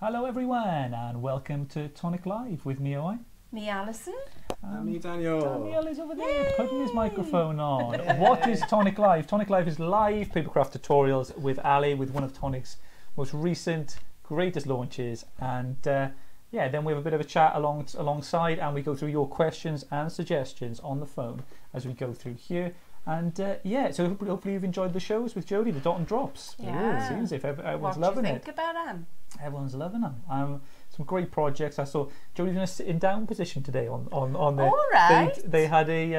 Hello everyone and welcome to Tonic Live with me, Owen. Me, Alison. And me, Daniel. Daniel is over there putting his microphone on. What is Tonic Live? Tonic Live is live papercraft tutorials with Ali, with one of Tonic's most recent, greatest launches. And yeah, then we have a bit of a chat alongside, and we go through your questions and suggestions on the phone as we go through here. And yeah, so hopefully you've enjoyed the shows with Jodie, the dot and drops. Yeah. It seems if everyone's loving loving it. it. What do you think about them? Everyone's loving them. Some great projects. I saw Jodie's in a sitting down position today on the. All right. They had a.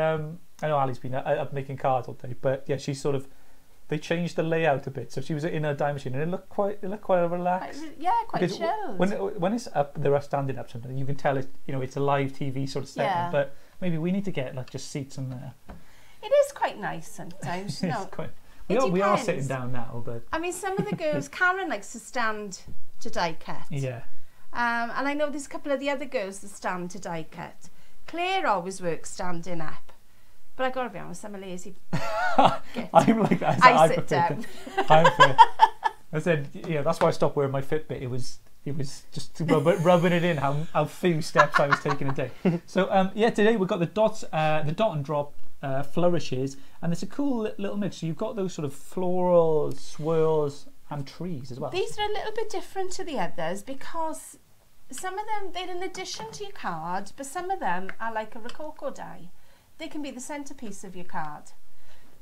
I know Ali's been up making cards all day, but yeah, she's sort of. They changed the layout a bit, so she was in a die machine, and it looked quite relaxed. Yeah, quite chilled. When it's up, they're standing up. Something you can tell it. You know, it's a live TV sort of setting. Yeah. But maybe we need to get like just seats in there. It is quite nice sometimes. No, we are sitting down now, but I mean, some of the girls, Karen likes to stand to die cut. yeah. And I know there's a couple of the other girls that stand to die cut. Claire always works standing up. But I gotta be honest, I'm a lazy git. I'm like that. I sit down. I said, yeah, that's why I stopped wearing my Fitbit. It was just rubbing it in how few steps I was taking a day. So yeah, today we've got the dot and drop flourishes, and it's a cool little mix. So you've got those sort of floral swirls and trees as well. These are a little bit different to the others because some of them, they're an addition to your card, but some of them are like a rococo die. They can be the centerpiece of your card.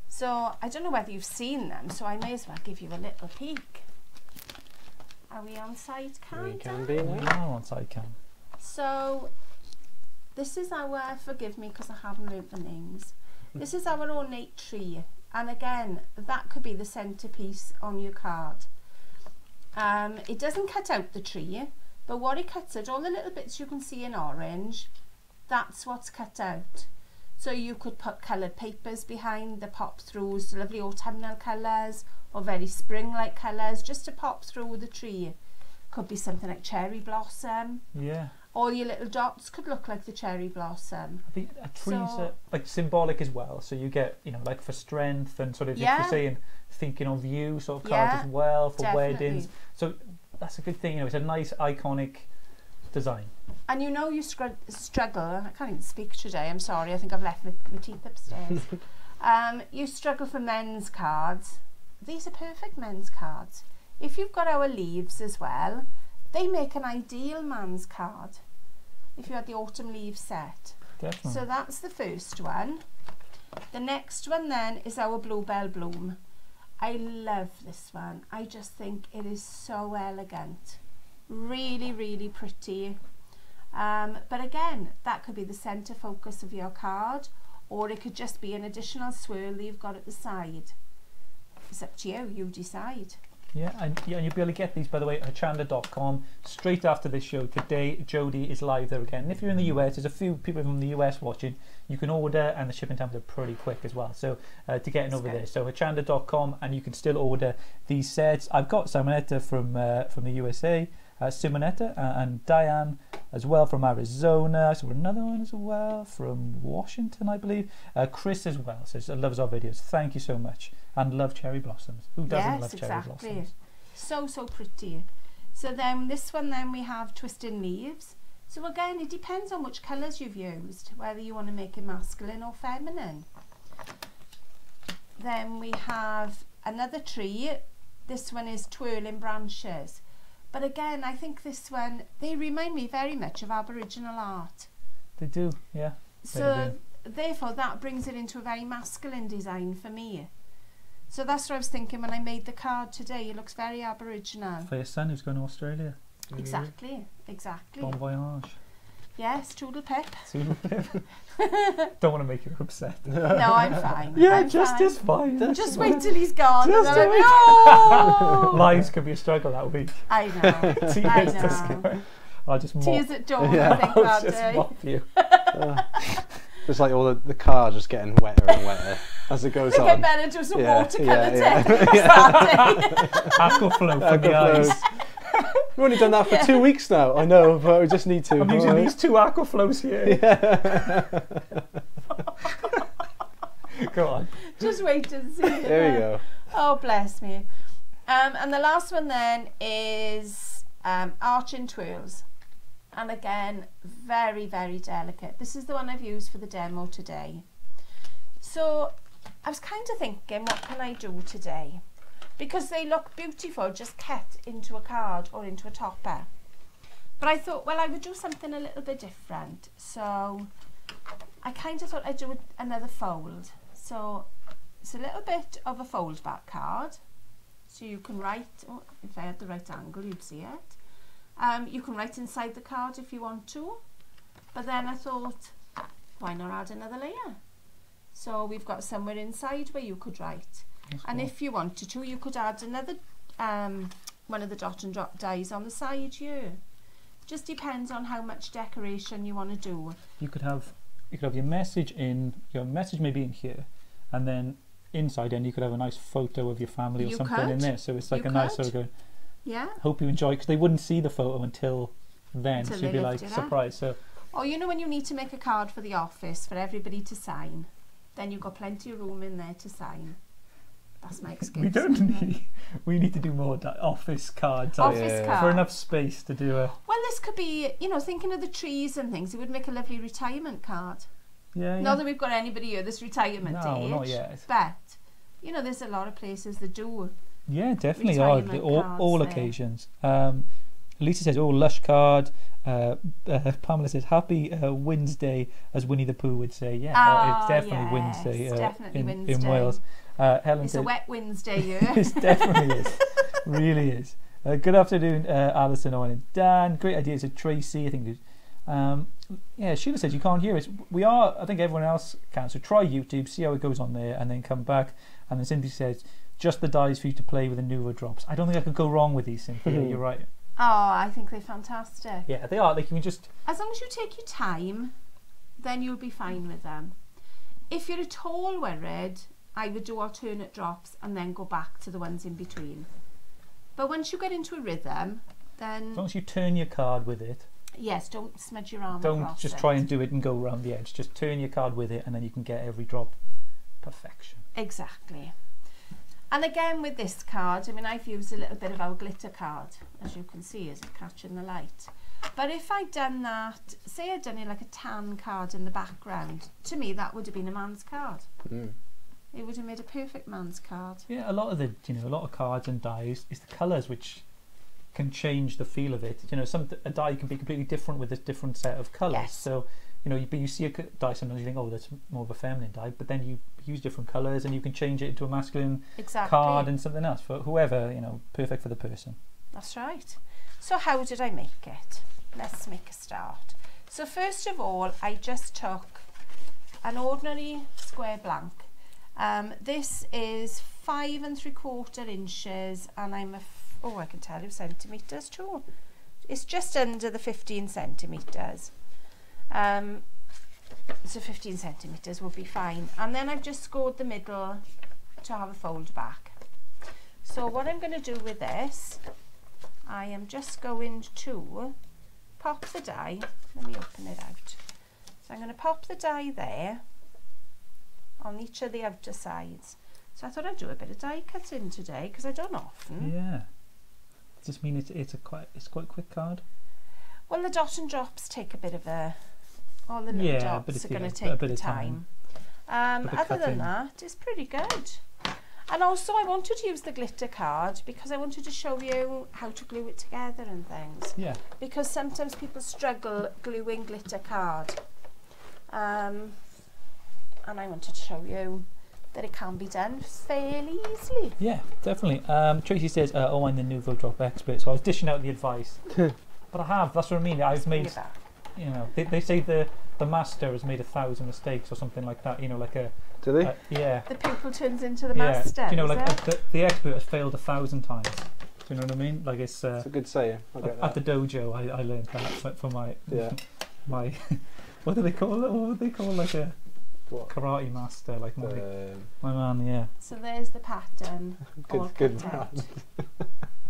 So I don't know whether you've seen them, so I may as well give you a little peek. Are we on side cam? We can be. We are on side cam. So this is our, forgive me because I haven't learnt the names. This is our Ornate Tree, and again, that could be the centerpiece on your card. It doesn't cut out the tree, but what it cuts out, all the little bits you can see in orange, that's what's cut out. So you could put coloured papers behind that pop through, so lovely autumnal colours or very spring-like colours, just to pop through the tree. Could be something like cherry blossom. Yeah. All your little dots could look like the cherry blossom. I think trees are like symbolic as well. So you get, you know, like for strength and sort of if you're saying thinking of you sort of cards as well for weddings. So that's a good thing. You know, it's a nice iconic design. And you know you struggle, I can't even speak today, I'm sorry, I think I've left my teeth upstairs. You struggle for men's cards. These are perfect men's cards. If you've got our leaves as well, they make an ideal man's card. If you had the autumn leaf set. Definitely. So that's the first one. The next one then is our Bluebell Bloom. I love this one. I just think it is so elegant. Really, really pretty. But again, that could be the centre focus of your card, or it could just be an additional swirl that you've got at the side. It's up to you, you decide. Yeah, and you'll be able to get these, by the way, at hachanda.com straight after this show. Today, Jodie is live there again. And if you're in the US, there's a few people from the US watching. You can order, and the shipping times are pretty quick as well. So to get in over there, so hachanda.com, and you can still order these sets. I've got Simonetta from the USA, Simonetta and Diane as well from Arizona. I saw another one as well from Washington, I believe. Chris as well says loves our videos. Thank you so much, and love cherry blossoms. Who doesn't love cherry blossoms? So pretty. So then this one, then we have twisting leaves. So again, it depends on which colours you've used, whether you want to make it masculine or feminine. Then we have another tree. This one is Twirling Branches. But again, I think this one, they remind me very much of Aboriginal art. They do, yeah. So therefore that brings it into a very masculine design for me. So that's what I was thinking when I made the card today. It looks very Aboriginal. For your son who's going to Australia. Exactly. Bon voyage. Yes, toodle pip. Toodle pip. Don't want to make you upset. No, I'm fine. Yeah, I'm just fine. Just wait till he's gone. Just and wait. No! Lives could be a struggle that week. I know. I know. I'll just mop. Tears at dawn, I think, I'll that just day. mop you. Just like all the car just getting wetter and wetter as it goes I think on. I better do some watercolour techniques that day. Aquaflow from the eyes. We've only done that for 2 weeks now. I know, but we just need to. I'm using these two aquaflows here. Yeah. Go on. Just wait and see. There we go. Oh, bless me. And the last one then is arching twirls, and again very, very delicate. This is the one I've used for the demo today. So I was kind of thinking, what can I do today? Because they look beautiful just cut into a card or into a topper. But I thought, well, I would do something a little bit different. So I kind of thought I'd do another fold. So it's a little bit of a fold back card. So you can write, oh, if I had the right angle, you'd see it. You can write inside the card if you want to. But then I thought, why not add another layer? So we've got somewhere inside where you could write. That's and cool. If you wanted to, you could add another one of the dot and drop dies on the side here. Just depends on how much decoration you want to do. You could have your message maybe in here, and then inside and you could have a nice photo of your family or something in there. So it's like a nice sort of hope you enjoy, because they wouldn't see the photo until then. So you'd be like surprised. So, or you know, when you need to make a card for the office for everybody to sign, then you've got plenty of room in there to sign. That's my excuse. We need to do more office cards. Office cards. For enough space to do a... Well, this could be, you know, thinking of the trees and things, it would make a lovely retirement card. Yeah. Not that we've got anybody here this retirement age. No, not yet. But, you know, there's a lot of places that do. Yeah, definitely are. All occasions. Lisa says, oh, lush card. Pamela says, happy Wednesday, as Winnie the Pooh would say. Yeah, it's definitely Wednesday. It's definitely Wednesday. In Wales. Helen it's says, a wet Wednesday here. It definitely is. Really is. Good afternoon, Alison, Owen and Dan. Great ideas of Tracy. I think yeah, Sheila says you can't hear us. We are, I think everyone else can. So try YouTube, see how it goes on there, and then come back. And then Cindy says, just the dies for you to play with the Nuvo drops. I don't think I could go wrong with these, Cynthia. You're right. Oh, I think they're fantastic. Yeah, they are. They can just... As long as you take your time, then you'll be fine with them. If you're at all worried, I would do alternate drops and then go back to the ones in between. But once you get into a rhythm, then... As long as you turn your card with it. Yes, don't smudge your arm Don't just try and do it and go around the edge. Just turn your card with it and then you can get every drop perfection. Exactly. And again with this card, I mean, I've used a little bit of our glitter card, as you can see, as it catching the light. But if I'd done that, say I'd done it like a tan card in the background, to me that would have been a man's card. It would have made a perfect man's card. Yeah, a lot of a lot of cards and dies is the colours which can change the feel of it. You know, a die can be completely different with a different set of colours. Yes. So, you know, you see a die sometimes you think, oh, that's more of a feminine die, but then you use different colours and you can change it into a masculine card and something else for whoever, you know, perfect for the person. That's right. So how did I make it? Let's make a start. So first of all, I just took an ordinary square blank. This is 5 3/4 inches, and I'm I can tell you centimetres too. It's just under the 15 centimetres. So 15 centimetres will be fine. And then I've just scored the middle to have a fold back. So what I'm going to do with this, I am just going to pop the die. Let me open it out. So I'm going to pop the die there on each of the outer sides. So I thought I'd do a bit of die cutting today because I don't often. Yeah. Does this mean it's quite a quick card? Well, the dot and drops take a bit of all the little dots are going to take a bit of time. Other than that, it's pretty good. And also I wanted to use the glitter card because I wanted to show you how to glue it together and things. Yeah. Because sometimes people struggle gluing glitter card. And I wanted to show you that it can be done fairly easily. Yeah, definitely. Tracy says, oh, I'm the Nuvo drop expert, so I was dishing out the advice. But I have, that's what I mean. I've made, you know, they say the master has made 1,000 mistakes or something like that, you know, like a... Do they? Yeah. The pupil turns into the master. You know, like the expert has failed 1,000 times. Do you know what I mean? Like it's a good saying. At the dojo, I learned that for my my what do they call it? What would they call like a karate master? Like my man, yeah. So there's the pattern. Good man.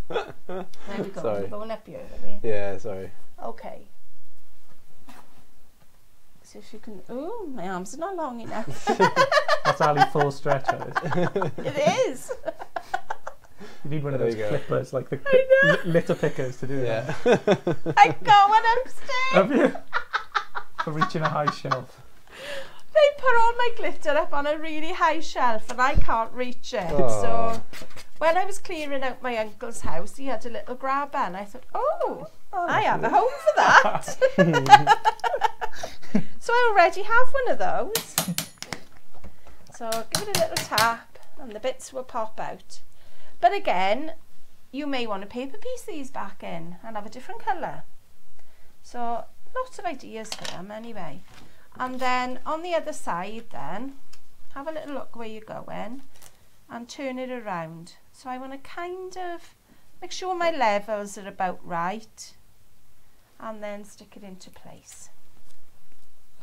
There we go. Sorry. We're going up here, are we? Yeah, sorry. Okay. So if you can... Oh, my arms are not long enough. That's Ali full stretch. It is. You need one of There those you go. clippers, like the litter pickers to do Yeah. that. I got one upstairs. Have you? For reaching a high shelf. They put all my glitter up on a really high shelf and I can't reach it. Oh. So when I was clearing out my uncle's house, he had a little grabber and I thought, oh, I have a home for that. So I already have one of those. So I'll give it a little tap and the bits will pop out. But again, you may want to paper piece these back in and have a different colour. So lots of ideas for them anyway. And then on the other side then, have a little look where you're going and turn it around. So I want to kind of make sure my levels are about right and then stick it into place.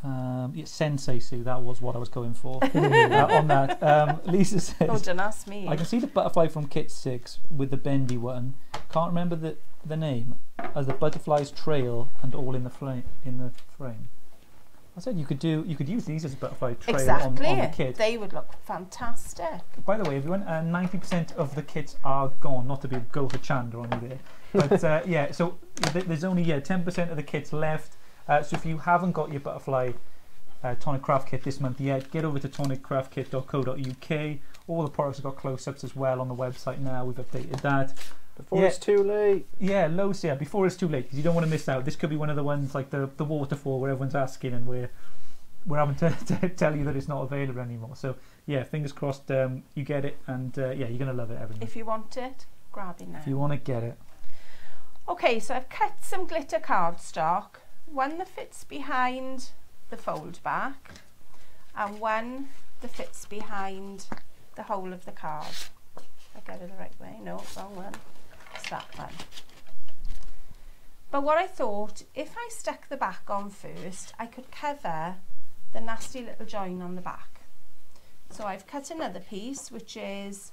Yeah, Sensei Sue, that was what I was going for. On that, Lisa says, Oh, don't ask me. I can see the butterfly from Kit 6 with the bendy one. Can't remember the name as the butterfly's trail and all in the frame. I said you could use these as a butterfly trail Exactly. on the kit. They would look fantastic. By the way, everyone, 90% of the kits are gone. Not to be go for Chandra on you there, but yeah. So there's only 10% of the kits left. So if you haven't got your butterfly Tonic Craft Kit this month yet, get over to toniccraftkit.co.uk. All the products have got close-ups as well on the website now. We've updated that. Before it's too late. Yeah, loads. Yeah, before it's too late, because you don't want to miss out. This could be one of the ones like the waterfall where everyone's asking and we're having to tell you that it's not available anymore. So yeah, fingers crossed you get it, and yeah, you're gonna love it, everyone. If you want it, grab it now. If you want to get it. Okay, so I've cut some glitter cardstock, one that fits behind the fold back and one that fits behind the whole of the card. I get it the right way? No, wrong one. It's that one. But what I thought, if I stuck the back on first, I could cover the nasty little join on the back. So I've cut another piece, which is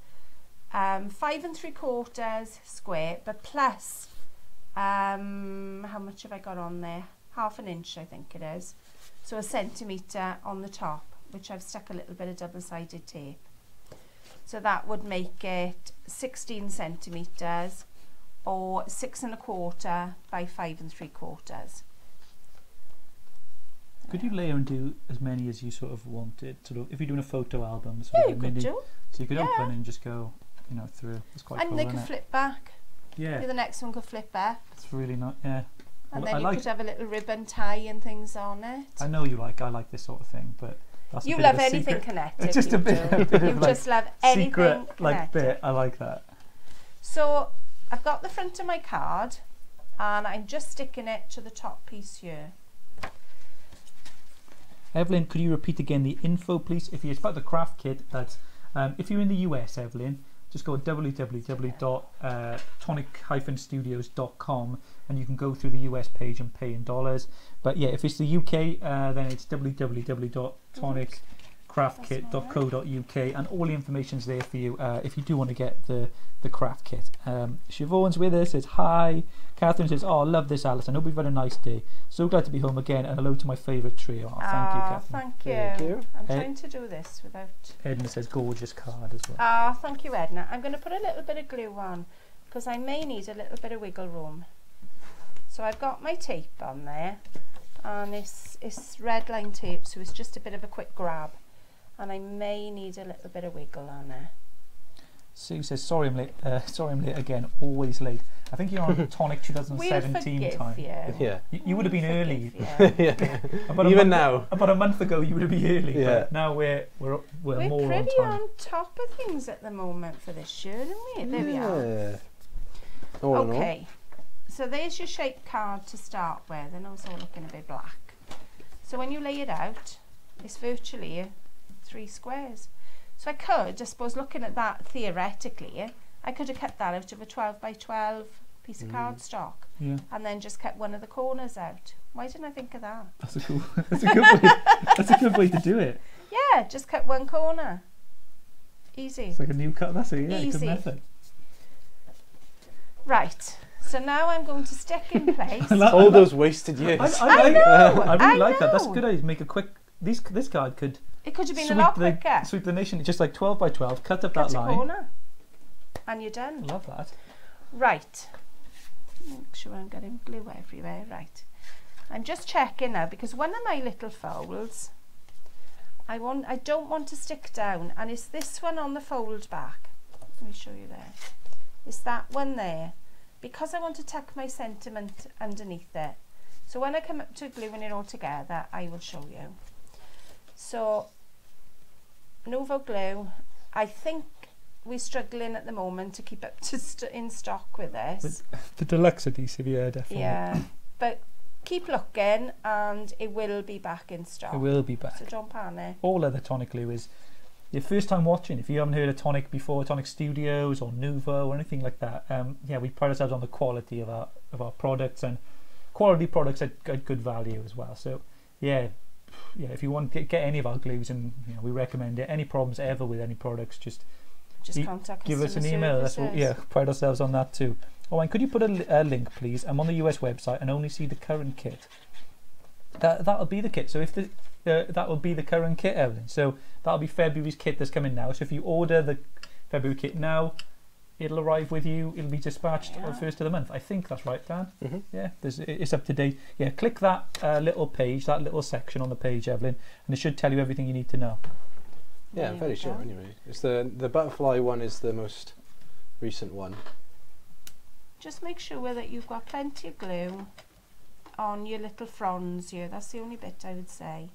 5 3/4 square, but plus how much have I got on there? Half an inch, I think it is. So 1 centimetre on the top, which I've stuck a little bit of double-sided tape. So that would make it 16 centimetres or 6 1/4 by 5 3/4. Could you layer and do as many as you sort of wanted? Sort of, if you're doing a photo album, sort Yeah, of you a could mini, do. so you could Yeah. open and just go, through. It's quite And cool, they isn't could it? flip back. Yeah, The next one could flip up. it's really nice. Yeah, And Well, then I you like- could have a little ribbon tie and things on it. I know I like this sort of thing, but that's a You bit love of a anything secret. connected. It's just you a bit, do. a bit You of like just love anything secret like connected. bit. I like that. So I've got the front of my card and I'm just sticking it to the top piece here. Evelyn, could you repeat again the info, please? If it's about the craft kit, that's if you're in the US, Evelyn, just go to www.tonic-studios.com and you can go through the US page and pay in dollars. But yeah, if it's the UK, then it's www.toniccraftkit.co.uk, and all the information's there for you if you do want to get the craft kit. Siobhan's with us, says hi. Catherine says, oh, I love this, Alison. Hope you've had a nice day. So glad to be home again, and hello to my favourite trio. Oh, thank you, Catherine. Thank you. Thank you. I'm trying to do this without... Edna says, gorgeous card as well. Ah, thank you, Edna. I'm going to put a little bit of glue on because I may need a little bit of wiggle room. So I've got my tape on there, and it's red line tape, so it's just a bit of a quick grab, and I may need a little bit of wiggle on there. Sue says, sorry I'm late again, always late. I think you're on Tonic 2017 we'll time. you. Yeah. You would have been early. Yeah. About Even now. About a month ago, you would have been early. Yeah. But now we're more on pretty time. on top of things at the moment for this year, aren't we? There we are. Yeah. All in all. Okay, so there's your shape card to start with, and it's all looking a bit black. So when you lay it out, it's virtually 3 squares. So I could, I suppose, looking at that theoretically, I could have cut that out of a 12 by 12 piece of cardstock, Yeah, and then just cut one of the corners out. Why didn't I think of that? that's a good way. That's a good way to do it. Yeah, just cut one corner. Easy. It's like a new cut. That's a good Easy. method. Right. So now I'm going to stick in place. All those wasted years. I really I like that. That's a know. good idea. Make a quick. This card could It could have been a lot quicker. sweep the nation. Just like 12 by 12. Cut up Cut that a line. corner. and you're done. Love that. Right, make sure I'm getting glue everywhere. Right, I'm just checking now because one of my little folds I don't want to stick down, and it's this one on the fold back. Let me show you there. It's that one there, because I want to tuck my sentiment underneath it. So when I come up to gluing it all together, I will show you. So Nouveau glue, I think we're struggling at the moment to keep up to in stock with this. With the deluxe adhesive, yeah, definitely. Yeah, but keep looking and it will be back in stock. It will be back. So don't panic. All other Tonic glue is your first time watching. If you haven't heard of Tonic before, Tonic Studios or Nouveau or anything like that, yeah, we pride ourselves on the quality of our products, and quality products at good value as well. So yeah, if you want to get any of our glues, and you know, we recommend it. Any problems ever with any products, just contact give us an email. That's what, yeah, pride ourselves on that too. Oh, and could you put a link, please? I'm on the US website and only see the current kit. That'll be the kit. So if that will be the current kit, Evelyn. So that'll be February's kit that's coming now. So if you order the February kit now, it'll arrive with you. It'll be dispatched on the 1st of the month. I think that's right, Dan. Mm-hmm. Yeah, it's up to date. Yeah, click that little page, that little section on the page, Evelyn, and it should tell you everything you need to know. Yeah, I'm fairly sure anyway. It's the butterfly one is the most recent one. Just make sure that you've got plenty of glue on your little fronds here. That's the only bit I would say.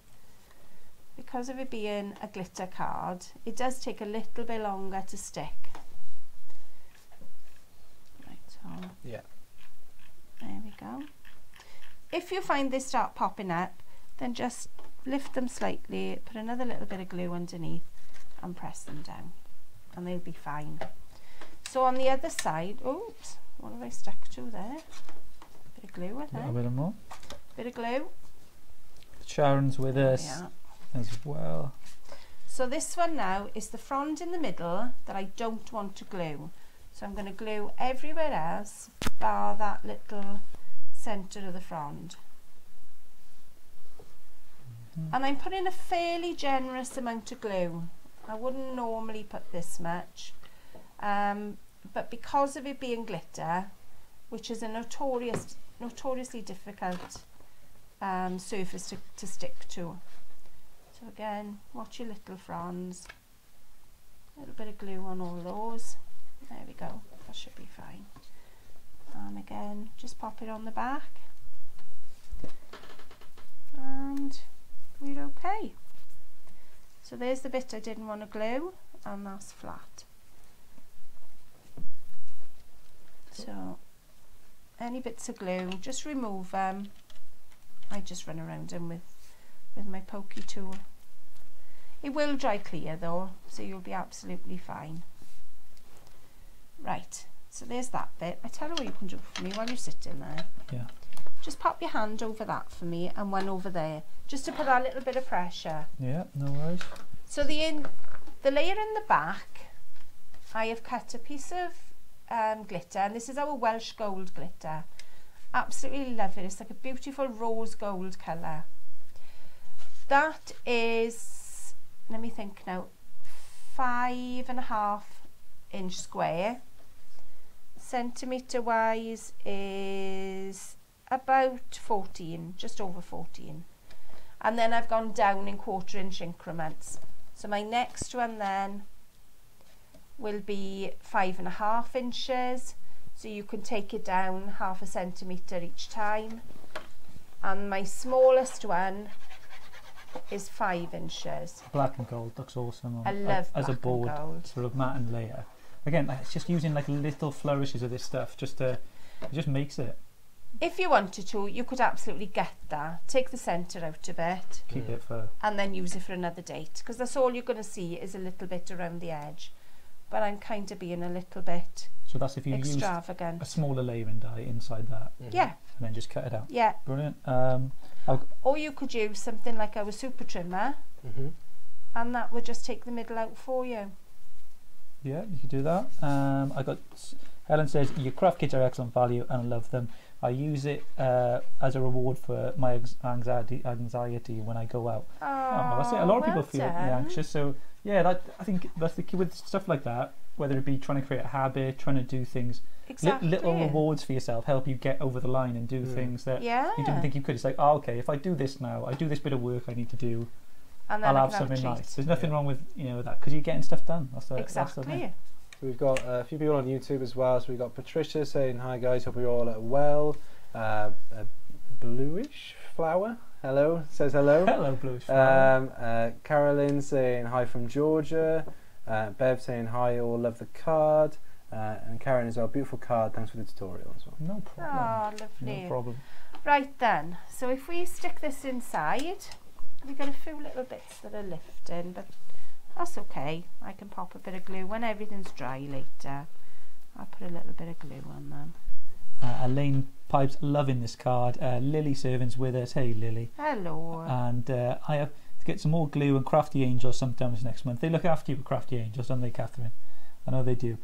Because of it being a glitter card, it does take a little bit longer to stick. Right, so yeah, there we go. If you find they start popping up, then just lift them slightly, put another little bit of glue underneath and press them down and they'll be fine. So on the other side, oops, what have I stuck to there? Bit of glue, I think. A bit more. Bit of glue. Sharon's with us as well. So this one now is the frond in the middle that I don't want to glue. So I'm going to glue everywhere else bar that little centre of the frond. And I'm putting a fairly generous amount of glue. I wouldn't normally put this much, but because of it being glitter, which is a notoriously difficult surface to stick to. So again, watch your little fronds. A little bit of glue on all those. There we go. That should be fine. And again, just pop it on the back. And we're okay. So there's the bit I didn't want to glue, and that's flat. So any bits of glue, just remove them. I just run around them with my pokey tool. It will dry clear though, so you'll be absolutely fine. Right, so there's that bit. I tell you what you can do for me while you're sitting there. Yeah. Just pop your hand over that for me and one over there, just to put a little bit of pressure. Yeah, no worries. So the layer in the back, I have cut a piece of glitter, and this is our Welsh gold glitter. Absolutely love it. It's like a beautiful rose gold colour. That is, let me think now, 5.5 inch square. Centimetre wise is about 14, just over 14. And then I've gone down in 1/4 inch increments. So my next one then will be 5.5 inches. So you can take it down 1/2 centimetre each time. And my smallest one is 5 inches. Black and gold looks awesome. I love as a black board, and gold. sort of matte and layer. Again, it's just using like little flourishes of this stuff. It just makes it. If you wanted to, you could absolutely get that. Take the centre out of it. Keep it for. And then use it for another date. Because that's all you're going to see is a little bit around the edge. But I'm kind of being a little bit So that's if you use extravagant. a smaller layering die inside that. Yeah. And then just cut it out. Yeah. Brilliant. Or you could use something like our super trimmer. And that would just take the middle out for you. Yeah, you could do that. Helen says, your craft kits are excellent value and I love them. I use it as a reward for my anxiety when I go out. Oh, that's it. A lot of people well feel done. anxious. So yeah, I think that's the key with stuff like that. whether it be trying to create a habit, trying to do things, little rewards for yourself help you get over the line and do things that you didn't think you could. It's like, oh, okay, if I do this now, I do this bit of work I need to do, and then I'll have something nice. There's nothing wrong with that, because you're getting stuff done. That's the thing. We've got a few people on YouTube as well. So we've got Patricia saying, hi guys, hope you're all well. A bluish flower, hello, says hello. Hello, bluish flower. Carolyn saying hi from Georgia. Bev saying hi, all love the card. And Karen as well, beautiful card, thanks for the tutorial as well. No problem. Oh, lovely. No problem. Right then, so if we stick this inside, we've got a few little bits that are lifting, but that's okay. I can pop a bit of glue when everything's dry later. I'll put a little bit of glue on them. Elaine Pipes loving this card. Lily Servant's with us. Hey Lily. Hello. And I have to get some more glue and Crafty Angels sometimes next month. They look after you with Crafty Angels, don't they, Catherine? I know they do.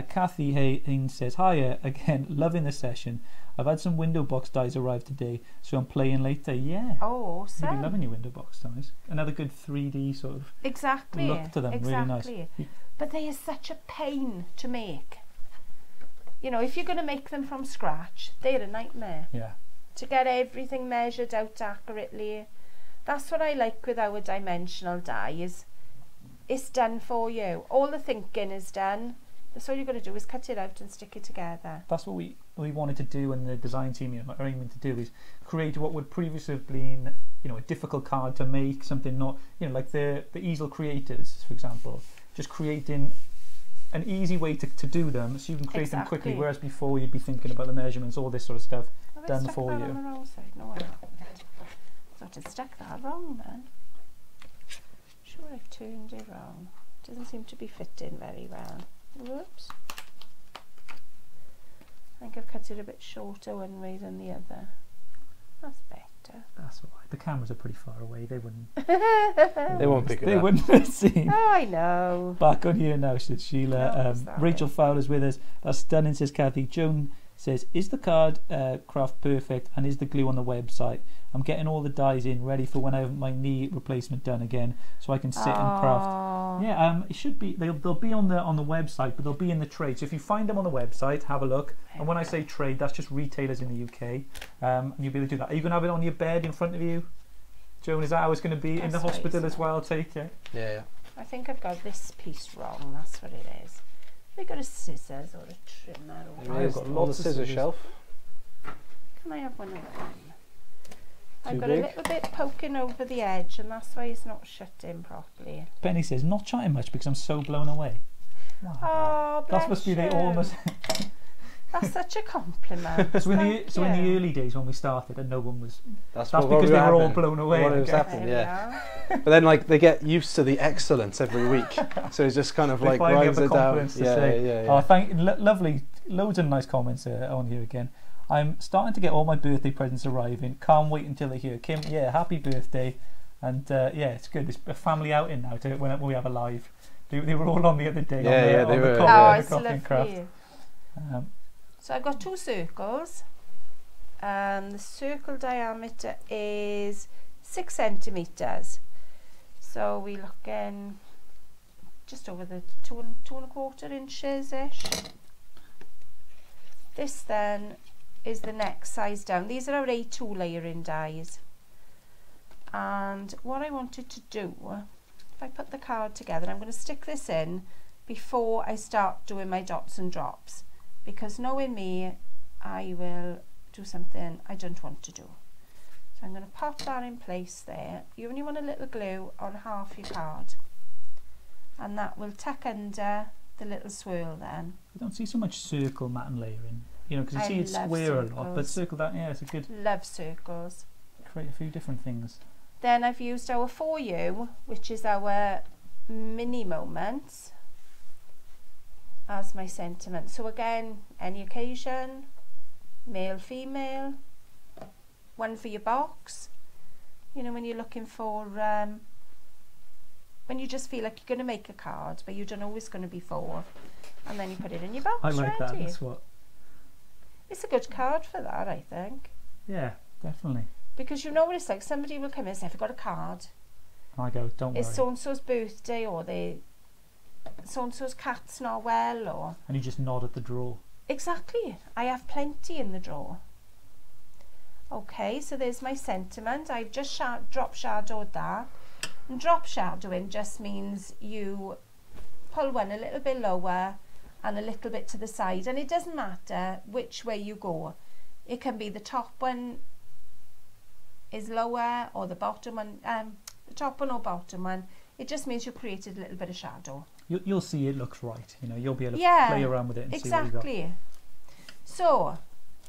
Kathy Haynes says, hiya, again, loving the session. I've had some window box dies arrive today, so I'm playing later. Yeah. Oh, awesome. You'll be loving your window box dies. Another good 3D sort of look to them. Really nice. But they are such a pain to make. You know, if you're going to make them from scratch, they're a nightmare. Yeah. To get everything measured out accurately. That's what I like with our dimensional dies. It's done for you. All the thinking is done. That's all you're going to do is cut it out and stick it together. That's what we wanted to do, and the design team are aiming to do, is create what would previously have been, a difficult card to make, something not, like the Easel creators, for example, just creating an easy way to do them, so you can create them quickly, whereas before you'd be thinking about the measurements, all this sort of stuff done for you. On the wrong side? No, I haven't. Thought I'd stuck that wrong then. Sure, I've turned it wrong. Doesn't seem to be fitting very well. Whoops. I think I've cut it a bit shorter one way than the other. That's better. That's all right. The cameras are pretty far away. They wouldn't. They won't pick it up. They wouldn't have seen. Oh, I know. Back on here now, said Sheila. Rachel Fowler's with us. That's stunning, says Kathy. Joan says, is the card craft perfect, and is the glue on the website? I'm getting all the dies in ready for when I have my knee replacement done again, so I can sit and craft. Yeah, it should be. They'll be on the website, but they'll be in the trade. So if you find them on the website, have a look. And when I say trade, that's just retailers in the UK, and you'll be able to do that. Are you going to have it on your bed in front of you, Joan? Is that how it's going to be in the hospital as well? Take it. Yeah. I think I've got this piece wrong. That's what it is. Have we got a scissors or a trimmer? I've got lots of scissors shelf. Can I have one of them? I've got a little bit poking over the edge, and that's why it's not shut in properly. Benny says, not chatting much because I'm so blown away. Wow. Oh, bless that must be you. the almost. That's such a compliment. So in the early days when we started, and no one was. That's because they were all blown away. What was happening, yeah. But then, they get used to the excellence every week, so it's just kind of they grinds it down. Yeah. Oh, lovely, loads of nice comments on here again. I'm starting to get all my birthday presents arriving. Can't wait until they're here. Kim, happy birthday. And it's good. It's a family outing now when we have a live. They were all on the other day. They were. It's lovely. So I've got 2 circles. The circle diameter is 6 centimetres. So we're looking just over the 2.25 inches-ish. This then is the next size down. These are our A2 layering dies. And what I wanted to do, if I put the card together, I'm going to stick this in before I start doing my dots and drops, because knowing me, I will do something I don't want to do. So I'm going to pop that in place there. You only want a little glue on half your card, and that will tuck under the little swirl then. You don't see so much circle matte layering. Because you see it square a lot, but circle that, it's a good. Love circles. Create a few different things. Then I've used our For You, which is our mini moments, as my sentiment. So again, any occasion, male, female, one for your box. When you're looking for, when you just feel like you're going to make a card, but you don't know who it's going to be for, and then you put it in your box. I like that. That's what. It's a good card for that, I think. Yeah, definitely. Because what it's like, somebody will come in and say, I've got a card. And I go, don't worry. It's so-and-so's birthday, or so-and-so's cat's not well, or... And you just nod at the drawer. Exactly. I have plenty in the drawer. Okay, so there's my sentiment. I've just drop shadowed that. And drop shadowing just means you pull one a little bit lower and a little bit to the side. And it doesn't matter which way you go. It can be the top one is lower or the bottom one, the top one or bottom one. It just means you created a little bit of shadow. You'll see it looks right. You know, you'll be able to play around with it and see what you got. Exactly. So,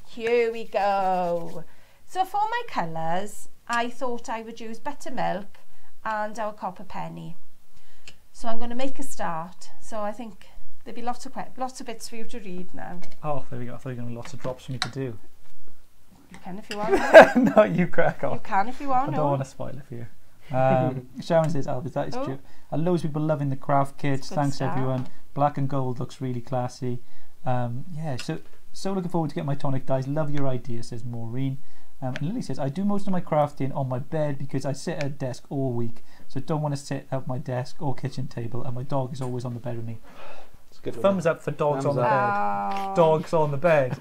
here we go. So for my colours, I thought I would use buttermilk and our copper penny. So I'm going to make a start. So I think there'll be lots of bits for you to read now. Oh, there we go. I thought there were going to be lots of drops for me to do. You can if you want. No, you crack on. You can if you want. I don't want to spoil it for you. Sharon says, Albert, that is true. Loads of people loving the craft kits. Thanks everyone. Black and gold looks really classy. Yeah, so looking forward to getting my tonic dies. Love your idea, says Maureen. And Lily says, I do most of my crafting on my bed because I sit at a desk all week, so don't want to sit at my desk or kitchen table, and my dog is always on the bed with me. Thumbs up for dogs on the bed. Dogs on the bed.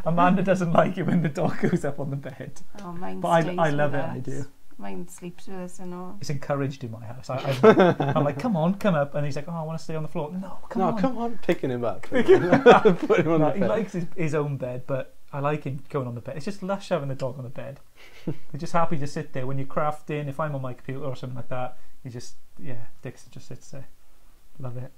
Amanda doesn't like it when the dog goes up on the bed. Oh, mine but stays I love with it. us. I do. Mine sleeps with us and all. It's encouraged in my house. I'm like, come on, come up, and he's like, oh, I want to stay on the floor. No, come on, picking him up. Put him on the he bed. likes his own bed, but I like him going on the bed. It's just lush having the dog on the bed. You're just happy to sit there when you're crafting. If I'm on my computer or something like that, you just, Dixon just sits there. Love it.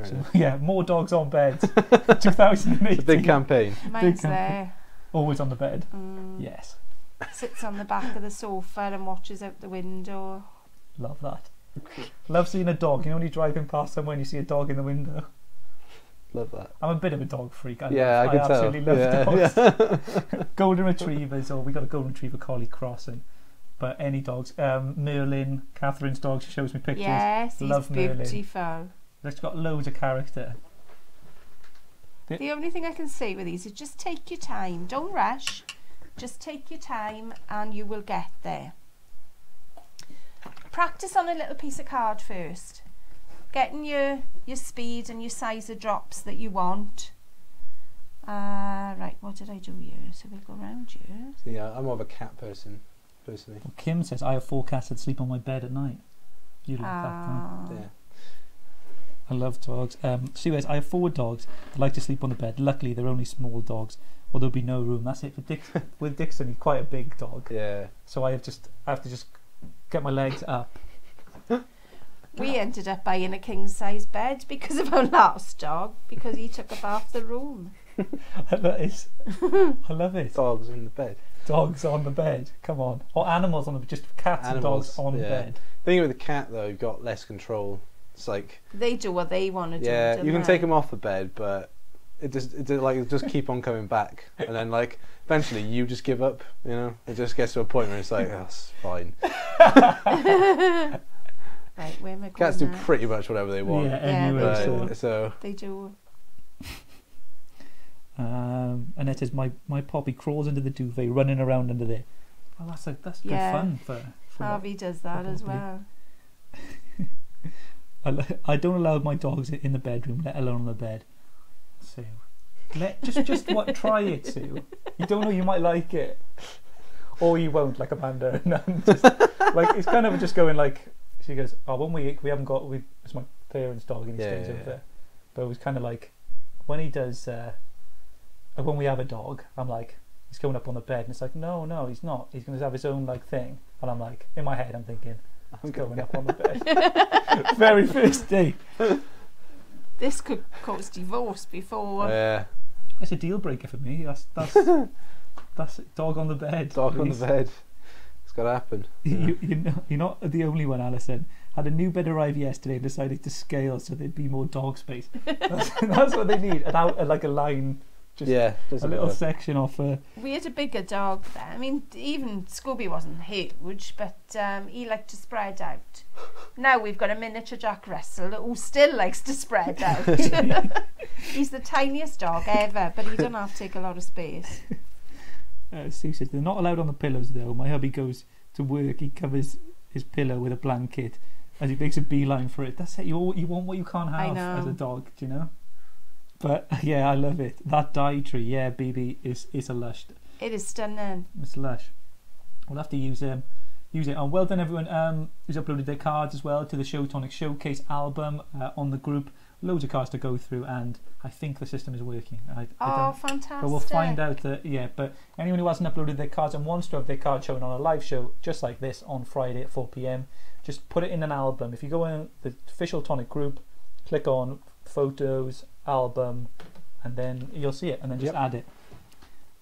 So, yeah, more dogs on beds. 2018. It's a big campaign. Mine's there. Always on the bed. Yes. Sits on the back of the sofa and watches out the window. Love that. Love seeing a dog. You know when you're driving past somewhere and you see a dog in the window? Love that. I'm a bit of a dog freak. I can absolutely tell. love dogs. Yeah. Golden retrievers, or we got a golden retriever collie crossing. But any dogs. Merlin, Catherine's dog, she shows me pictures. Yes, he's love beautiful. Merlin. It's got loads of character. The only thing I can say with these is just take your time. Don't rush. Just take your time and you will get there. Practice on a little piece of card first. Getting your speed and your size of drops that you want. Right, what did I do here? So we'll go around here. Yeah, I'm more of a cat person, personally. Well, Kim says, I have 4 cats that sleep on my bed at night. You like that, don't you? Yeah. I love dogs. She says, I have 4 dogs that like to sleep on the bed. Luckily, they're only small dogs, or there'll be no room. That's it for Dixon. With Dixon, he's quite a big dog. Yeah. So I have to just get my legs up. We ended up buying a king-size bed because of our last dog, because he took up half the room. I love it. Dogs in the bed. Dogs on the bed. Come on. Or animals on the just cats and dogs on the bed. The thing with the cat though, you've got less control. It's like they do what they want to do. Yeah, you can they? take them off the bed, but it just keep on coming back, and then like eventually you just give up. You know, it just gets to a point where it's like, that's fine. Right, where am I going? Cats do pretty much whatever they want. Yeah, anyway. So they do. And it says my poppy crawls into the duvet, running around under there. Well, that's good fun for Harvey does that as well. I don't allow my dogs in the bedroom, let alone on the bed. Sue, just try it, Sue. You don't know, you might like it, or you won't, like Amanda. Just, like it's kind of just going like. She goes, oh, when we haven't got, it's my parents' dog and he stays over there. But it was kind of like, when he does, when we have a dog, I'm like, he's going up on the bed, and it's like, no, he's not. He's going to have his own like thing, and I'm like, in my head, I'm thinking, he's going up on the bed. Very first day. This could cause divorce before. Yeah, it's a deal breaker for me. That's it. Dog on the bed. Dog on the bed. Gotta happen. You're not the only one, Alison. Had a new bed arrive yesterday and decided to scale so there'd be more dog space. That's what they need. Like a line, just a little section off. We had a bigger dog there. I mean, even Scooby wasn't huge, but he liked to spread out. Now we've got a miniature Jack Russell who still likes to spread out. He's the tiniest dog ever, but he doesn't have to take a lot of space. Sue says they're not allowed on the pillows though. My hubby goes to work, he covers his pillow with a blanket as he makes a beeline for it. That's it. You want what you can't have as a dog, do you know? But yeah, I love it. That dye tree, yeah, BB is a lush. It is stunning. It's lush. We'll have to use it. And well done everyone who's uploaded their cards as well to the Show Tonic Showcase album on the group. Loads of cards to go through, and I think the system is working. I don't, fantastic. But we'll find out that, yeah, but anyone who hasn't uploaded their cards and wants to have their card shown on a live show just like this on Friday at 4 PM, just put it in an album. If you go in the official Tonic group, click on photos, album, and then you'll see it, and then just add it.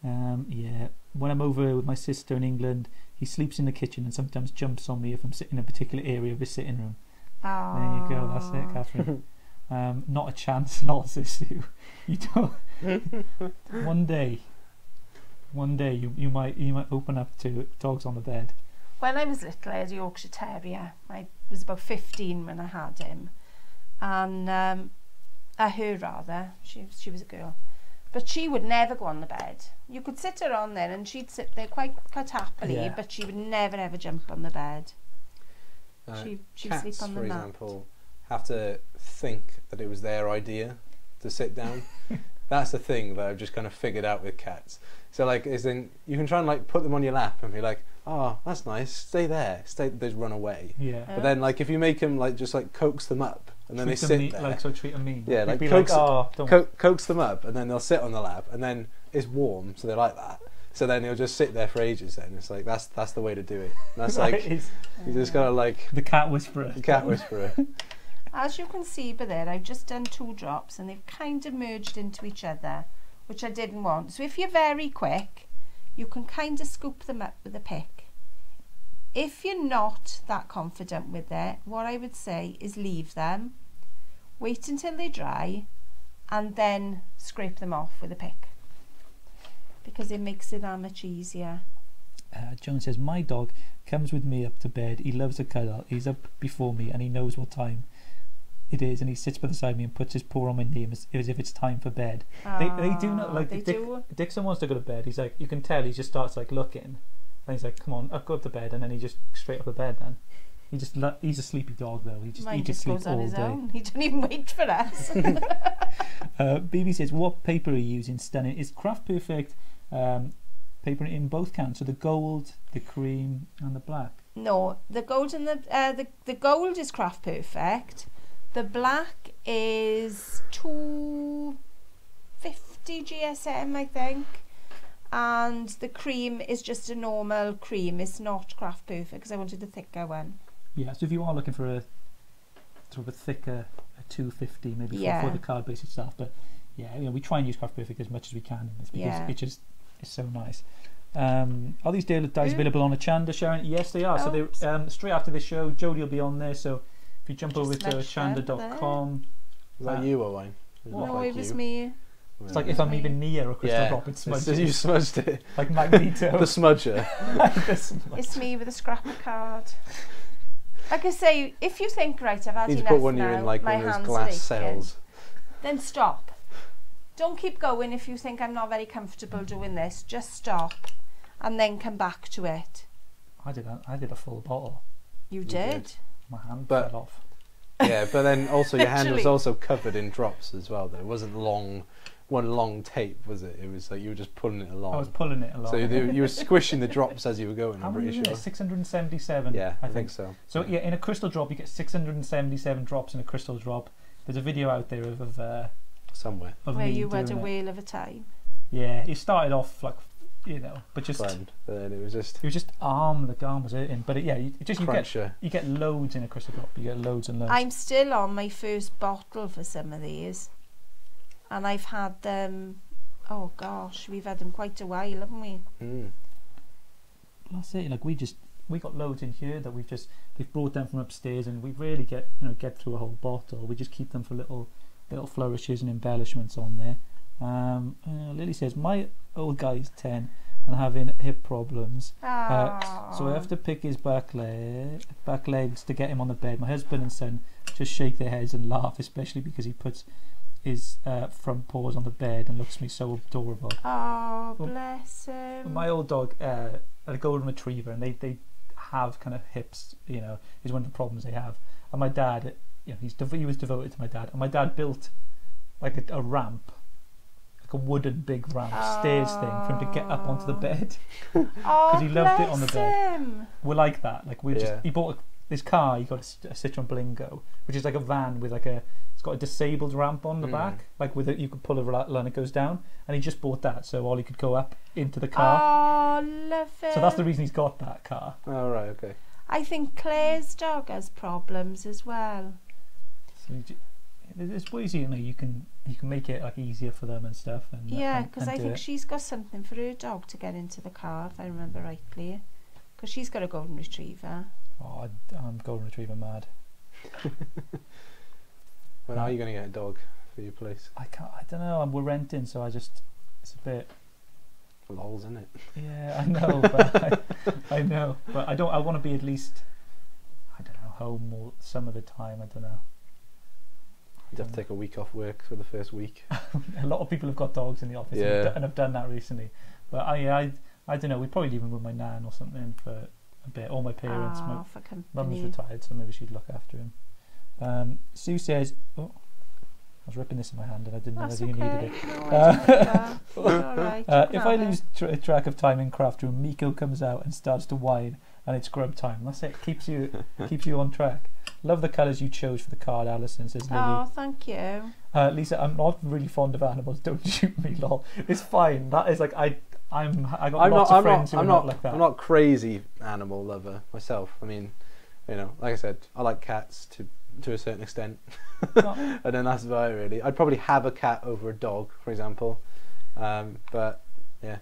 Yeah, when I'm over with my sister in England, he sleeps in the kitchen and sometimes jumps on me if I'm sitting in a particular area of his sitting room. Aww. There you go, that's it, Catherine. Not a chance, lol, sis. You don't. One day you might open up to dogs on the bed. When I was little, I had a Yorkshire Terrier. I was about 15 when I had him, and her rather. She was a girl, but she would never go on the bed. You could sit her on there, and she'd sit there quite happily, but she would never ever jump on the bed. She would sleep on the mat. For example, have to think that it was their idea to sit down. That's the thing that I've just kind of figured out with cats. So like, is in you can try and like put them on your lap and be like, oh, that's nice, stay there, they run away. Yeah. But then like if you make them like just like coax them up and then they sit there, like, so treat them mean. Yeah, like coax them up and then they'll sit on the lap and then it's warm, so they like that. So then he'll just sit there for ages. Then it's like that's the way to do it. And that's like you just gotta like the cat whisperer. The cat whisperer. As you can see by there, I've just done 2 drops and they've kind of merged into each other, which I didn't want. So if you're very quick, you can kind of scoop them up with a pick. If you're not that confident with it, what I would say is leave them, wait until they dry, and then scrape them off with a pick, because it makes it that much easier. Joan says, my dog comes with me up to bed. He loves a cuddle. He's up before me and he knows what time it is, and he sits beside me and puts his paw on my knee as if it's time for bed. They do not like. Dixon wants to go to bed. He's like, you can tell he just starts like looking, and he's like, come on, I'll go up to bed, and then he just straight up to bed. Then he's a sleepy dog though. He just sleeps all day. Own. He doesn't even wait for us. BB says, what paper are you using? Stunning. It's Craft Perfect paper in both cans, so the gold, the cream, and the black. No, the gold and the gold is Craft Perfect. The black is 250 GSM, I think, and the cream is just a normal cream. It's not Craft Perfect because I wanted a thicker one. Yeah, so if you are looking for a sort of a thicker, a 250 maybe for the card base itself, but yeah, we try and use Craft Perfect as much as we can in this because it just is so nice. Are these dies available on a Chanda, Sharon? Yes, they are. So they straight after this show, Jodie will be on there. So if you jump over to chanda.com. Is that you, Owain? No, it was me. It's like if I'm even near a crystal drop, it's smudged. You smudged it. Like Magneto. The smudger. It's me with a scrapper card. Like I say, if you think, right, I've had enough put one now, in like my one of those hands glass aching, cells. then stop. Don't keep going if you think I'm not very comfortable doing this. Just stop and then come back to it. I did a full bottle. You did? My hand fell off. Yeah, but then also your hand was also covered in drops as well though. It wasn't one long tape, was it? It was like you were just pulling it along. I was pulling it along. So you were squishing the drops as you were going, I'm pretty sure. 677. Yeah, I think so. So yeah, in a crystal drop you get 677 drops in a crystal drop. There's a video out there of somewhere. Where you had a whale of a time. Yeah, it started off like, but just fun. But then it was just the arm was hurting. But you get loads in a crystal drop. You get loads and loads. I'm still on my first bottle for some of these, and I've had them. Oh gosh, we've had them quite a while, haven't we? That's it. Like we got loads in here that they've brought them from upstairs, and we really get through a whole bottle. We just keep them for little flourishes and embellishments on there. Lily says, my old guy is 10 and having hip problems, so I have to pick his back legs to get him on the bed. My husband and son just shake their heads and laugh, especially because he puts his front paws on the bed and looks at me so adorable. Oh, bless him. My old dog had a golden retriever, and they have kind of hips, is one of the problems they have. and my dad, you know, he was devoted to my dad, and my dad built like a ramp, like a wooden big ramp, stairs thing for him to get up onto the bed, because he loved it on the bed. We're like that. Like he bought this car. He got a Citroen Blingo, which is like a van with like it's got a disabled ramp on the back, like with it you could pull a rattle and it goes down. And he just bought that, so Ollie could go up into the car. Oh, love it. So that's the reason he's got that car. Oh, right, okay. I think Claire's dog has problems as well. So there's ways, you know, you can make it like easier for them and stuff. And yeah, because I think she's got something for her dog to get into the car, if I remember rightly. Because she's got a golden retriever. Oh, I'm golden retriever mad. When are you going to get a dog for your place? I don't know. We're renting, so it's a bit. Lols, isn't it? Yeah, I know, but I know, but I want to be at least, I don't know, home or some of the time. I don't know. You'd have to take a week off work for the first week. A lot of people have got dogs in the office, and I've done that recently. But I don't know. We'd probably leave him with my nan or something for a bit, or my parents. My mum's retired, so maybe she'd look after him. Sue says, oh, I was ripping this in my hand and I didn't know whether you needed it. If I lose track of time in craft room, Miko comes out and starts to whine and it's grub time. That's it. Keeps you on track. Love the colours you chose for the card, Alison, says Lily. Oh, thank you. Lisa, I'm not really fond of animals. Don't shoot me, lol. It's fine. That is like I got lots of friends who are not like that. I'm not crazy animal lover myself. I mean, you know, like I said, I like cats to a certain extent, and then that's about it really. I'd probably have a cat over a dog, for example, but yeah.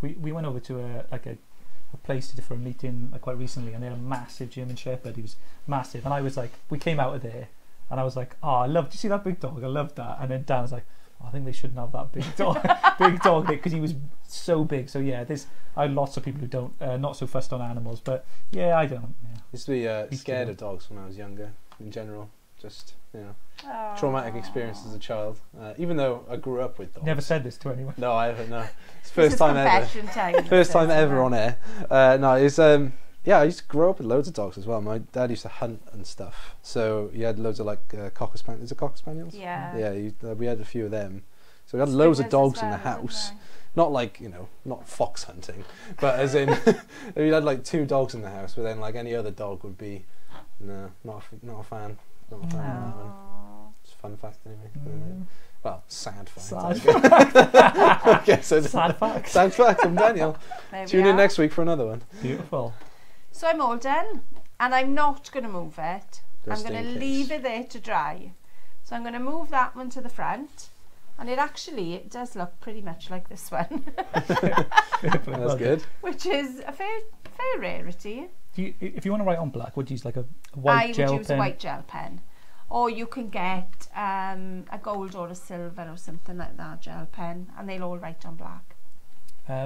We went over to a place for a meeting quite recently, and they had a massive German Shepherd. He was massive, and I was like, we came out of there, and I was like, oh, do you see that big dog? I love that. And then Dan was like, oh, I think they shouldn't have that big dog, because he was so big. So yeah, I had lots of people who don't not so fussed on animals, but yeah, I don't. Yeah. Used to be scared of dogs when I was younger. In general, just, you know, traumatic experience as a child. Even though I grew up with dogs. Never said this to anyone. No, I haven't. No, it's first time ever. First time ever on air. No, it's yeah. I used to grow up with loads of dogs as well. My dad used to hunt and stuff, so he had loads of like cocker spaniels. Is it cocker spaniels? Yeah. Yeah. We had a few of them. So we had loads of dogs in the house. Not like, you know, not fox hunting, but as in we had like 2 dogs in the house. But then like any other dog would be. No, not a fan. Not a fan of that one. It's a fun fact anyway. Well, sad fact. Okay, so sad fact. Sad fact. I'm Daniel. Tune in next week for another one. Beautiful. So I'm all done, and I'm not going to move it. I'm going to leave it there to dry. So I'm going to move that one to the front, and it does look pretty much like this one. That's good. Which is a fair rarity. If you want to write on black, would you use like a white gel pen? I would use a white gel pen. Or you can get a gold or a silver or something like that gel pen, and they'll all write on black.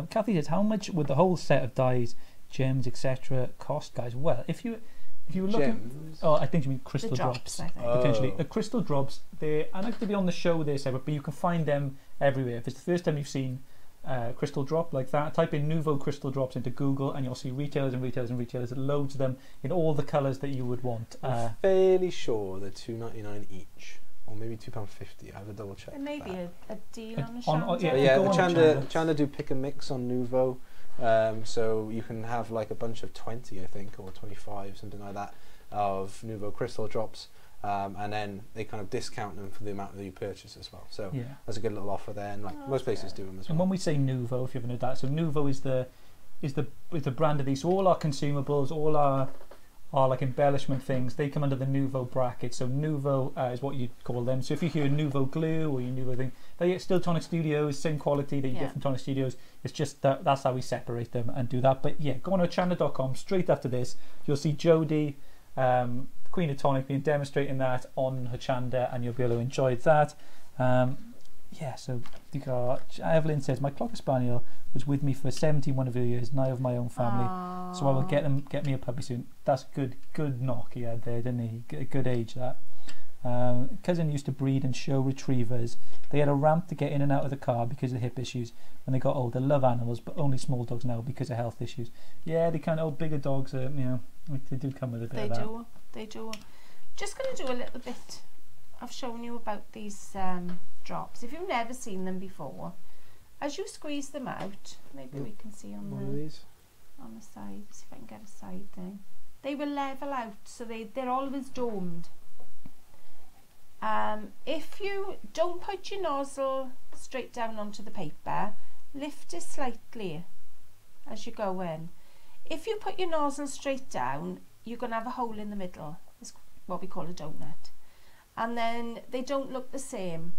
Kathy says, how much would the whole set of dies, gems, etc. cost, guys? Well, if you were looking... Gems? Oh, I think you mean crystal drops. Potentially. The crystal drops, I like to be on the show there, Sarah, but you can find them everywhere. If it's the first time you've seen crystal drop like that, type in Nouveau crystal drops into Google and you'll see retailers and retailers and retailers, loads of them in all the colours that you would want. I'm fairly sure they're £2.99 each, or maybe £2.50. I have to double check. There may be a deal on the Chanda do pick and mix on Nouveau, so you can have like a bunch of 20, I think, or 25, something like that, of Nouveau crystal drops. And then they kind of discount them for the amount that you purchase as well. So that's a good little offer there, and like most places do them as well. And when we say Nouveau, if you haven't heard that, so Nouveau is the brand of these. So all our consumables, all our like embellishment things, they come under the Nouveau bracket. So Nouveau is what you call them. So if you hear Nouveau glue or your Nouveau thing, they are still Tonic Studios, same quality that you get from Tonic Studios. It's just that's how we separate them and do that. But yeah, go on to channel.com straight after this. You'll see Jodie, Queen of Tonic, being demonstrating that on her Chanda, and you'll be able to enjoy that. Yeah, so you got Evelyn says, my Cocker Spaniel was with me for 71 of her years, now of my own family. Aww. So I will get me a puppy soon. That's good knock he had there, didn't he? Good age that. Cousin used to breed and show retrievers. They had a ramp to get in and out of the car because of hip issues. When they got older, love animals, but only small dogs now because of health issues. Yeah, they kind of bigger dogs, you know, they do come with a bit of that. They do. Just going to do a little bit of showing you about these drops. If you've never seen them before, as you squeeze them out, maybe we can see on the side, see if I can get a side thing. They will level out, so they're always domed. If you don't put your nozzle straight down onto the paper, lift it slightly as you go in. If you put your nozzle straight down, you're going to have a hole in the middle. It's what we call a donut. And then they don't look the same.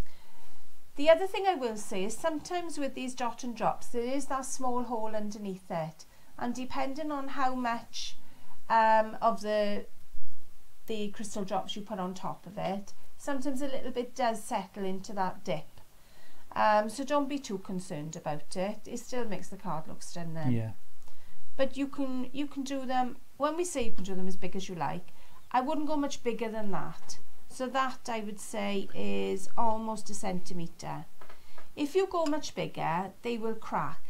The other thing I will say is sometimes with these dot and drops, there is that small hole underneath it. And depending on how much of the crystal drops you put on top of it, sometimes a little bit does settle into that dip. So don't be too concerned about it. It still makes the card look stunning. Yeah. But you can do them, when we say you can do them as big as you like, I wouldn't go much bigger than that. So that I would say is almost a centimetre. If you go much bigger, they will crack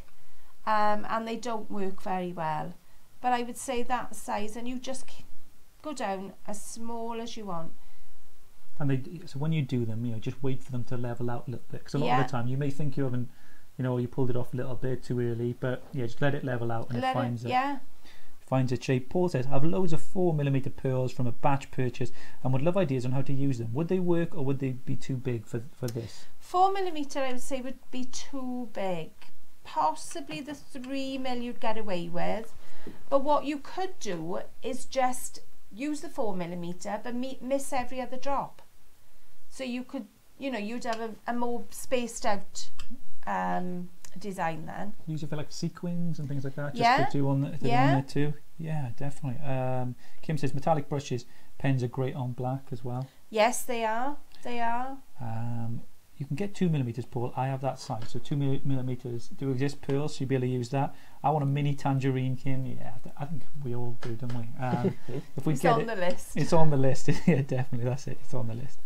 and they don't work very well. But I would say that size, and you just go down as small as you want. And so when you do them, you know, just wait for them to level out a little bit. Because a lot of the time you may think you haven't, you know, you pulled it off a little bit too early, but yeah, just let it level out and finds its shape. Paul says, I have loads of 4mm pearls from a batch purchase and would love ideas on how to use them. Would they work or would they be too big for this? 4mm I would say would be too big. Possibly the 3mm you'd get away with. But what you could do is just use the 4mm but miss every other drop. So you could, you know, you'd have a more spaced out design then. Use it for like sequins and things like that, just to do on there too. Yeah, definitely. Kim says metallic brushes, pens are great on black as well. Yes, they are. They are. You can get 2mm, Paul. I have that size, so 2mm do exist. Pearls, so you'll be able to use that. I want a mini tangerine, Kim. Yeah, I think we all do, don't we? If we it's get on the list. It's on the list. Yeah, definitely. That's it. It's on the list.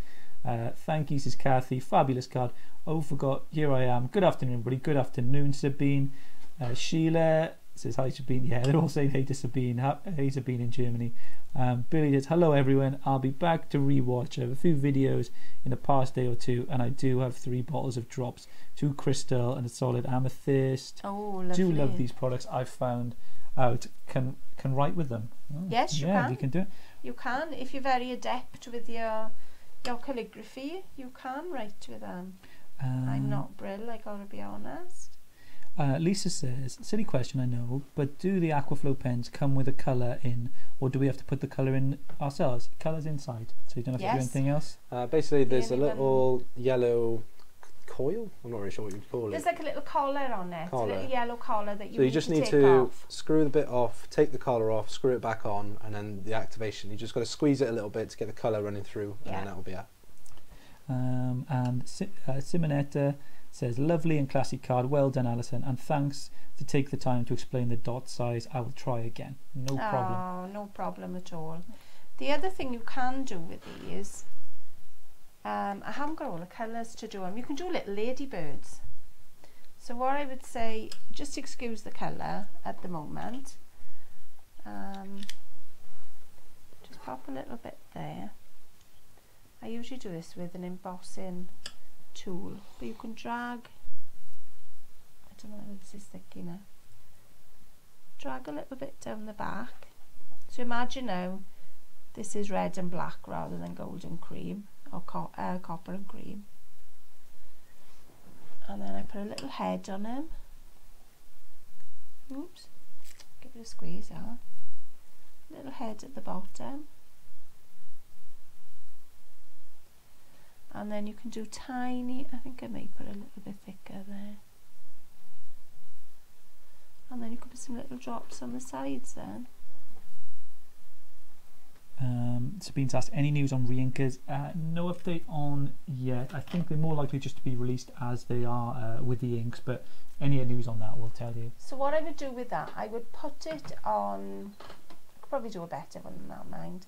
Thank you, says Kathy. Fabulous card. Oh, forgot. Here I am. Good afternoon, everybody. Good afternoon, Sabine. Sheila says hi, Sabine. Yeah, they're all saying hey to Sabine. Hey, Sabine in Germany. Billy says hello, everyone. I'll be back to rewatch. I have a few videos in the past day or two, and I do have 3 bottles of drops, 2 crystal and a solid amethyst. Oh, lovely. Do love these products. I've found out can write with them. Oh, yes, you can. You can do it. You can if you're very adept with your calligraphy. You can write with them. I'm not brill, I gotta be honest. Lisa says, silly question I know, but do the Aquaflow pens come with a colour in, or do we have to put the colour in ourselves? Colours inside, so you don't have to do anything else? Basically there's a little yellow coil, I'm not really sure what you'd call it. There's like a little collar on it, a little yellow collar that you just need to screw the bit off, take the collar off, screw it back on, and then the activation, you just got to squeeze it a little bit to get the colour running through, and then that will be it. And Simonetta says, lovely and classy card, well done Alison, and thanks to take the time to explain the dot size. I will try again. No problem. Oh, no problem at all. The other thing you can do with these, I haven't got all the colours to do them. You can do little ladybirds. So what I would say, just excuse the colour at the moment. Just pop a little bit there. I usually do this with an embossing tool, but you can drag, I don't know whether this is thick enough, drag a little bit down the back. So imagine now this is red and black rather than gold and cream, or copper and cream. And then I put a little head on him. Oops, give it a squeeze out. Little head at the bottom. And then you can do tiny, I think I may put a little bit thicker there. And then you can put some little drops on the sides then. Sabine's asked, any news on re-inkers? No update on yet. I think they're more likely just to be released as they are with the inks, but any news on that we'll tell you. So what I would do with that, I would put it on, I could probably do a better one than that, mind.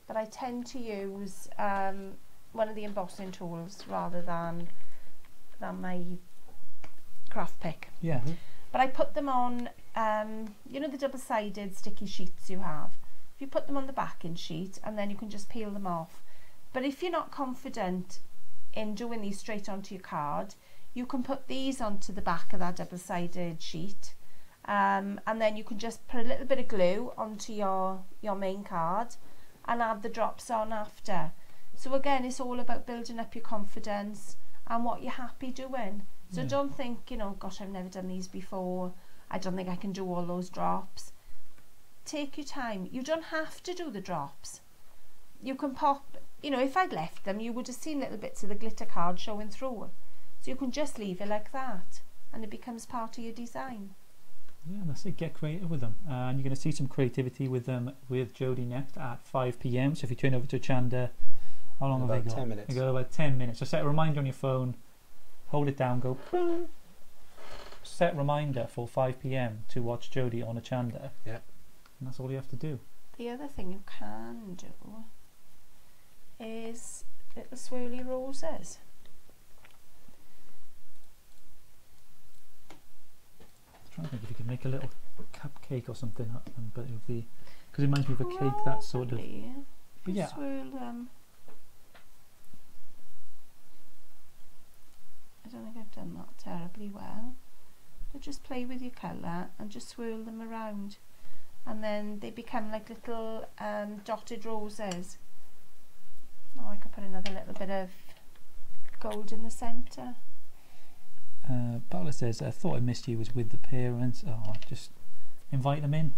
But I tend to use one of the embossing tools rather than my craft pick. Yeah. But I put them on, you know the double-sided sticky sheets you have. if you put them on the backing sheet, and then you can just peel them off. But if you're not confident in doing these straight onto your card, you can put these onto the back of that double-sided sheet, and then you can just put a little bit of glue onto your main card and add the drops on after. So again, it's all about building up your confidence and what you're happy doing. So don't think, you know, gosh, I've never done these before, I don't think I can do all those drops. Take your time. You don't have to do the drops. You can pop, you know, if I'd left them, you would have seen little bits of the glitter card showing through. So you can just leave it like that, and it becomes part of your design. Yeah, that's it. Get creative with them, and you're going to see some creativity with them with Jodie next at 5 p.m. So if you turn over to Chanda, how long have they got? 10 minutes. They go about 10 minutes. So set a reminder on your phone, hold it down, go boom. Set reminder for 5 p.m. to watch Jodie on a Chanda. Yeah. And that's all you have to do. The other thing you can do is little swirly roses. I'm trying to think if you could make a little cupcake or something, but it would be, because it reminds me of a cake, that sort of. But yeah. Swirl them. I don't think I've done that terribly well. But just play with your colour and just swirl them around, and then they become like little dotted roses. Now I could put another little bit of gold in the centre. Paula says, I thought I missed you was with the parents. Oh, just invite them in.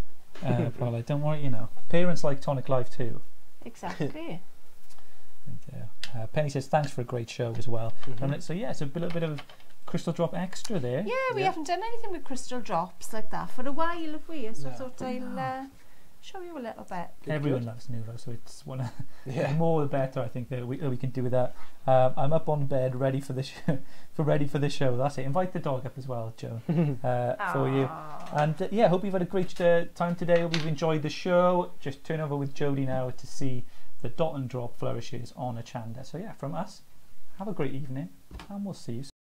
Paula, don't worry, you know. Parents like Tonic Live too. Exactly. And, Penny says, thanks for a great show as well. And so yeah, it's a little bit of crystal drop extra there. Yeah, we haven't done anything with crystal drops like that for a while, have we? So I thought I'll show you a little bit. Everyone loves Nuvo, so it's one of the more the better. I think that we can do with that. I'm up on bed, ready for this show. That's it. Invite the dog up as well, Joe, for you. And yeah, hope you've had a great time today. Hope you've enjoyed the show. Just turn over with Jodie now to see the dot and drop flourishes on a Chanda. So yeah, from us, have a great evening, and we'll see you soon.